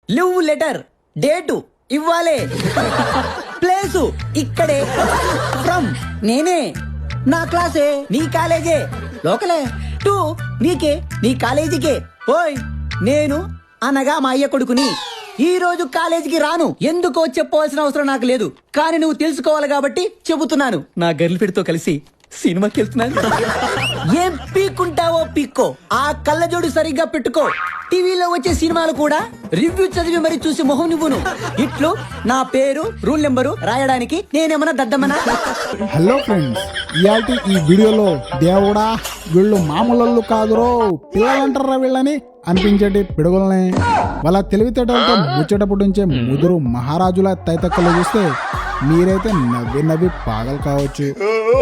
Live letter date ఇవ్వాలే place ఇక్కడే from నేనే నా క్లాసే నీ కాలేజే లోకలే టు నీకే నీ కాలేజీకే ఓయ్ నేను అనగా మా అయ్య కొడుకుని ఈ రోజు కాలేజీకి రాను ఎందుకో చెప్పవలసిన అవసరం నాకు లేదు కానీ నువ్వు తెలుసుకోవాలి కాబట్టి చెబుతున్నాను నా గర్ల్ ఫ్రెండ్ తో కలిసి సినిమాకి వెళ్తున్నాను ఏం పీక్కుంటావో పీక్కో ఆ కళ్ళజోడు సరిగ్గా పెట్టుకో టీవీలో వచ్చే సినిమాలు కూడా రివ్యూ చదివి మరి చూసి మొహం నువ్వును ఇట్లు నా పేరు రూల్ నెంబరు రాయడానికి నేనేమన్నా దద్దమనా. హలో ఫ్రెండ్స్, ఇయాల్టి ఈ వీడియోలో దేవుడా వీళ్ళు మామూలు కాదురో పిల్లలంటారా వీళ్ళని అనిపించేటి పిడుగుల్ని వాళ్ళ తెలివితేటలతో ముచ్చేటప్పుడు నుంచే ముదురు మహారాజుల తైతక్కలు చూస్తే మీరైతే నవ్వి నవ్వి పాగలు కావచ్చు.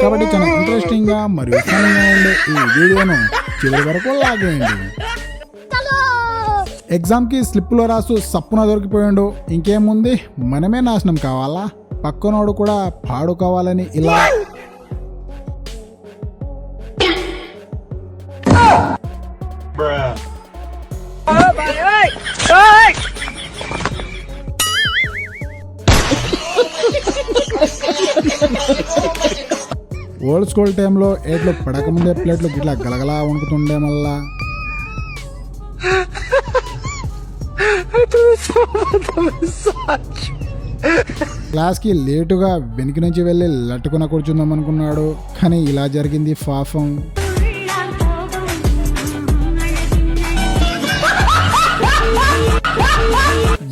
కాబట్టి చాలా ఇంట్రెస్టింగ్ గా మరియు ఫన్నీగా ఉండే ఈ వీడియోను చివరి వరకు లాగేయండి. ఎగ్జామ్ కి స్లిప్ లో రాసు సప్పున దొరికిపోయాడు. ఇంకేముంది, మనమే నాశనం కావాలా, పక్కనోడు కూడా పాడుకోవాలని ఇలా ఓల్డ్ స్కూల్ టైంలో ఏట్లు పడకముందే ప్లేట్లు గిట్లా గలగలా వణుకుతుండే మళ్ళా క్లాస్ కి లేటుగా వెనక నుంచి వెళ్ళి లట్టుకున కూర్చుందాం అనుకున్నాడు. కానీ ఇలా జరిగింది పాపం.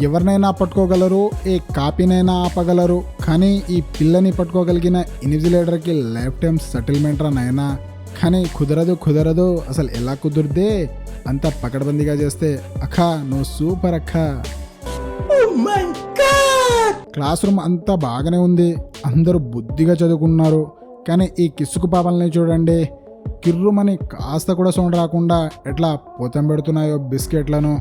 ఎవరినైనా పట్టుకోగలరు, ఏ కాపీనైనా ఆపగలరు, కానీ ఈ పిల్లని పట్టుకోగలిగిన ఇన్విజిలేటర్కి లైఫ్ టైం సెటిల్మెంట్ రానైనా. కానీ కుదరదు అసలు ఎలా కుదురుదే అంత పకడ్బందీగా చేస్తే. అక్క నువ్వు సూపర్ అక్క. క్లాస్ రూమ్ అంతా బాగానే ఉంది, అందరూ బుద్ధిగా చదువుకున్నారు. కానీ ఈ కిసుకు పాపల్ని చూడండి, కిర్రుమని కాస్త కూడా సౌండ్ రాకుండా ఎట్లా పోతం పెడుతున్నాయో బిస్కెట్లను.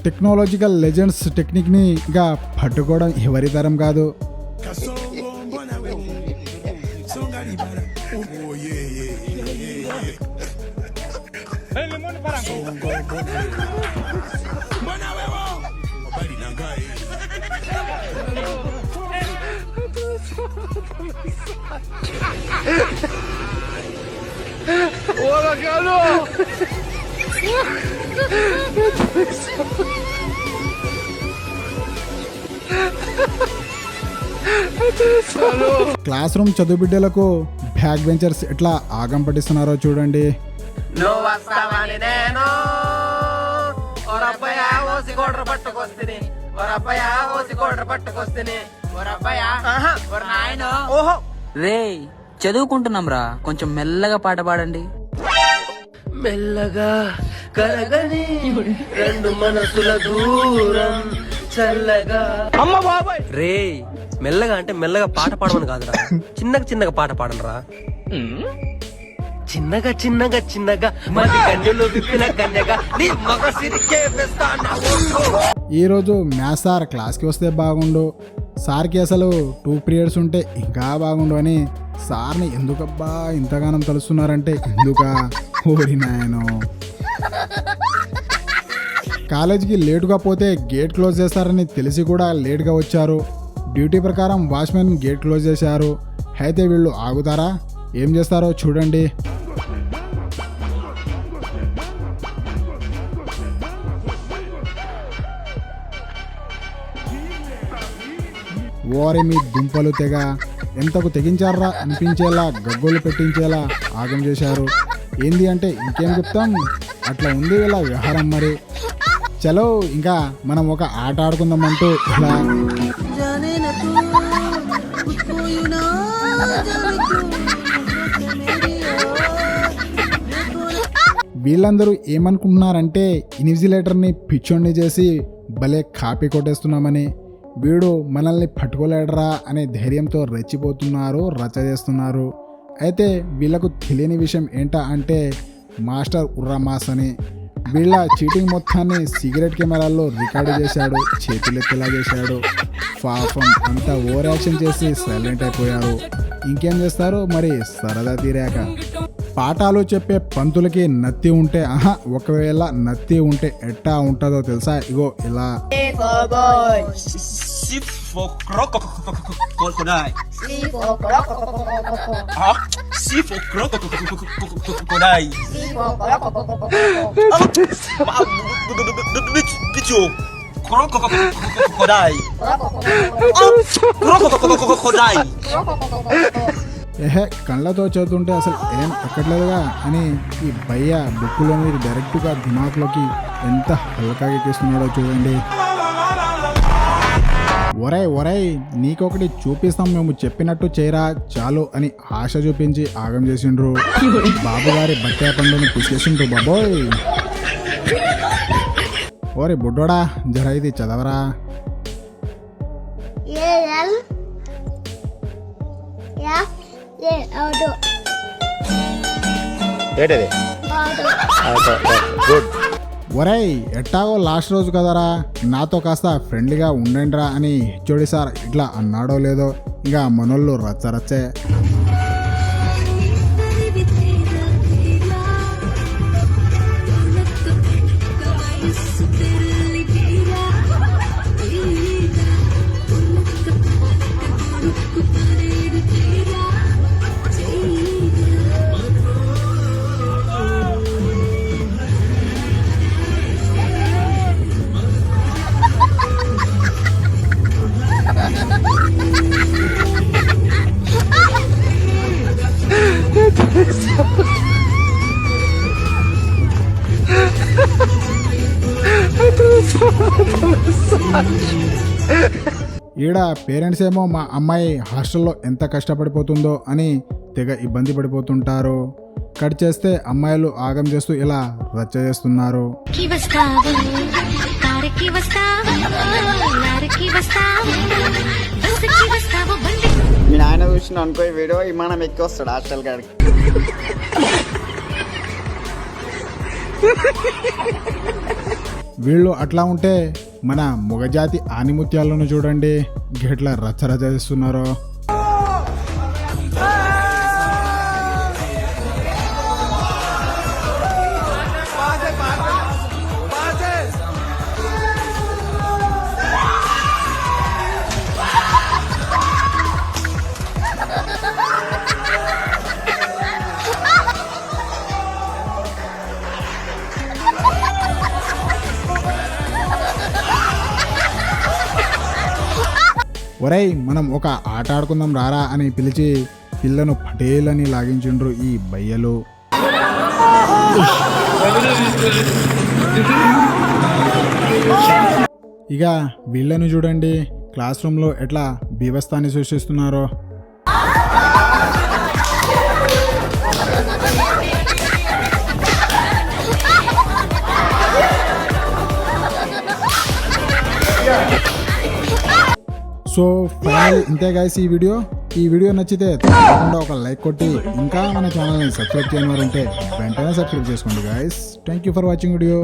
టెక్నాలజికల్ లెజెండ్స్ టెక్నిక్ ని గా పట్టుకోవడం ఎవరి తరం కాదు. క్లాస్ రూమ్ చదువు బిడ్డలకు బ్యాక్ బెంచర్స్ ఎట్లా ఆగం పట్టిస్తున్నారో చూడండి. రే చదువుకుంటున్నాం రా, కొంచెం మెల్లగా పాట పాడండి. మెల్లగా కరగని రెండు మనసుల దూరం చల్లగా. అమ్మ బాబాయ్ రే, మెల్లగా అంటే మెల్లగా పాట పాడమని కాదురా, చిన్నగా పాట పాడనరా. చిన్నగా మది కన్నులు విప్పిన కన్యగా నీ మగ సిరికే వేస్తానా. ఈ రోజు మ్యాథ్స్ సార్ క్లాస్కి వస్తే బాగుండు, సార్కి అసలు 2 పీరియడ్స్ ఉంటే ఇంకా బాగుండు అని సార్ని ఎందుకబ్బా ఇంతగానం తలుస్తున్నారంటే ఎందుకా ఓరి నాయనో. కాలేజీకి లేటుగా పోతే గేట్ క్లోజ్ చేస్తారని తెలిసి కూడా లేట్గా వచ్చారు. డ్యూటీ ప్రకారం వాచ్మెన్ గేట్ క్లోజ్ చేశారు. అయితే వీళ్ళు ఆగుతారా, ఏం చేస్తారో చూడండి. ఓరి మీ దుంపలు తెగ ఎంతకు తెగించారా అనిపించేలా గగ్గోలు పెట్టించేలా ఆగం చేశారు. ఏంది అంటే ఇంకేం చెప్తాం, అట్లా ఉంది ఇలా వ్యవహారం. మరి చలో ఇంకా మనం ఒక ఆట ఆడుకుందామంటూ ఇలా వీళ్ళందరూ ఏమనుకుంటున్నారంటే ఇన్విజిలేటర్ని పిచ్చోడిని చేసి భలే కాపీ కొట్టేస్తున్నామని, వీడు మనల్ని పట్టుకోలేడరా అనే ధైర్యంతో రెచ్చిపోతున్నారు, రచ్చ చేస్తున్నారు. అయితే వీళ్ళకు తెలియని విషయం ఏంటా అంటే మాస్టర్ ఉర్రమాస్ అని వీళ్ళ చీటింగ్ మొత్తాన్ని సిగరెట్ కెమెరాల్లో రికార్డు చేశాడు, చేతులెత్తేలా చేశాడు. పాపం అంతా ఓవర్ యాక్షన్ చేసి సైలెంట్ అయిపోయారు. ఇంకేం చేస్తారు మరి సరదా తీరాక. పాఠాలు చెప్పే పంతులకి నత్తి ఉంటే ఒకవేళ నత్తి ఉంటే ఎట్టా ఉంటుందో తెలుసా? ఇగో ఇలా. ఏహే, కళ్ళతో చదువుతుంటే అసలు ఏం ఎక్కట్లేదుగా అని ఈ భయ్య బుక్కులోని డైరెక్ట్గా దిమాగ్లోకి ఎంత హల్కాగా ఎక్కిస్తున్నాడో చూడండి. ఒరై నీకొకటి చూపిస్తాం, మేము చెప్పినట్టు చేయరా చాలు అని ఆశ చూపించి ఆగం చేసిండ్రు. బాబుగారి బట్టే పండుని పిసికేసిండ్రు బాబోయ్. ఓరే బుడ్డోడా, జర ఇది చదవరా. ఒరేయ్, ఎట్టాగో లాస్ట్ రోజు కదరా, నాతో కాస్త ఫ్రెండ్లీగా ఉండండిరా అని హెచ్ఓడి సార్ ఇట్లా అన్నాడో లేదో ఇక మనోళ్ళు రచ్చరచ్చే. ఈడ పేరెంట్స్ ఏమో మా అమ్మాయి హాస్టల్లో ఎంత కష్టపడిపోతుందో అని తెగ ఇబ్బంది పడిపోతుంటారు. కట్ చేస్తే అమ్మాయిలు ఆగం చేస్తూ ఇలా రచ్చ చేస్తున్నారు. మీ నాయన చూసిన అనుకో వీడియో విమానం ఎక్కి వస్తాడు హాస్టల్ కాడికి. వీళ్ళు అట్లా ఉంటే మన మొగజాతి ఆనిముత్యాలను చూడండి గెట్లా రచ్చరచ్చ చేస్తున్నారో. ఒరేయ్, మనం ఒక ఆట ఆడుకుందాం రారా అని పిలిచి పిల్లను పటేలని లాగించిండ్రు ఈ బయ్యలు. ఇక వీళ్ళను చూడండి క్లాస్ రూమ్లో ఎట్లా బీభత్సాన్ని సృష్టిస్తున్నారో. సో ఫైనల్ ఇంతే గైస్ ఈ వీడియో నచ్చితే తప్పకుండా ఒక లైక్ కొట్టి ఇంకా మన ఛానల్ని సబ్స్క్రైబ్ చేయని వారు ఉంటే వెంటనే సబ్స్క్రైబ్ చేసుకోండి guys. Thank you for watching video.